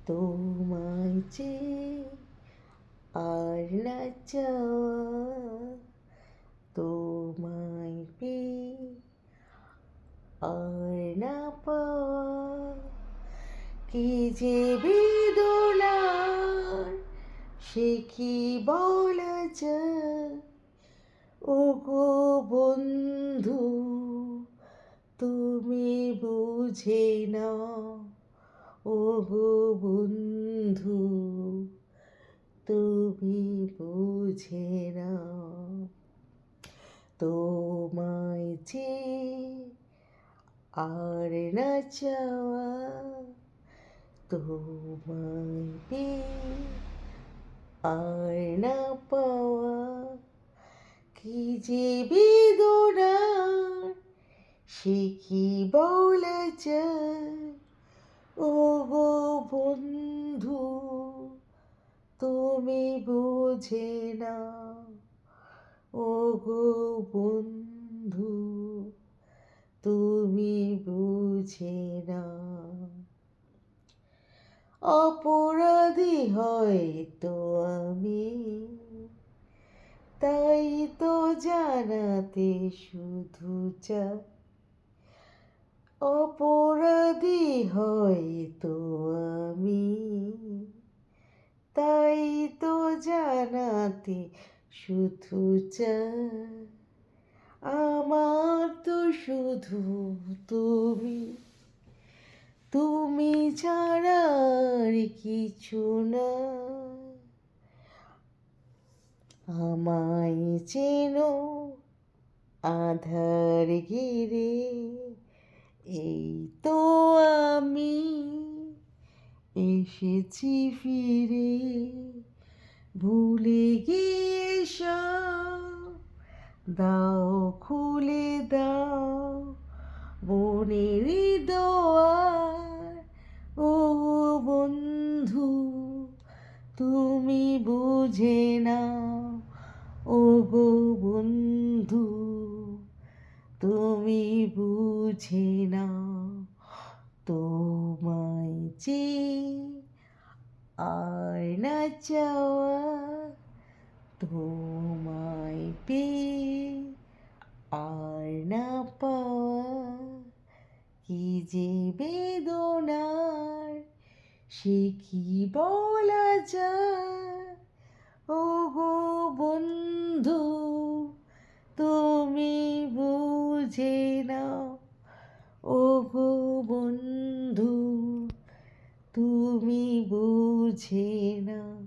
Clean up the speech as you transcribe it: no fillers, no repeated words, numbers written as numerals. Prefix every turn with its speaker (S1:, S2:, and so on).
S1: তোমায় চেয়ে আর না চাওয়া, তোমায় পেয়ে আর না পাওয়া, কি যে বেদনার সে কি বলা যায়। ওগো বন্ধু তুমি বুঝে নাও, ওগো বন্ধু তুমি বুঝে নাও। তোমায় চেয়ে আর না চাওয়া, তোমায় পেয়ে আর না পাওয়া, কি যে বেদনার সে কি বলা যায়। ওগো বন্ধু তুমি বুঝে নাও, ওগো বন্ধু তুমি বুঝে নাও। অপরাধী হয়তো আমি, তাই তো জানাতে শুধু চাই। অপরাধী হয়তো আমি, তাই তো জানাতে শুধু চাই। আমার তো শুধু তুমি, তুমি ছাড়া আর কিছু না। আমায় চেনো আধার ঘিরে, এই তো আমি এসেছি ফিরে। ভুলে গিয়ে সব দাও খুলে দাও মনের দোয়ার। ও বন্ধু তুমি বুঝে নাও, ওগো বন্ধু তুমি বুঝে নাও। তোমায় চেয়ে আর না চাওয়া, তোমায় পেয়ে আর না পাওয়া, কি যে বেদনার সে কি বলা যায়। ওগো বন্ধু তুমি বুঝে নাও, ওগো বন্ধু তুমি বুঝে নাও।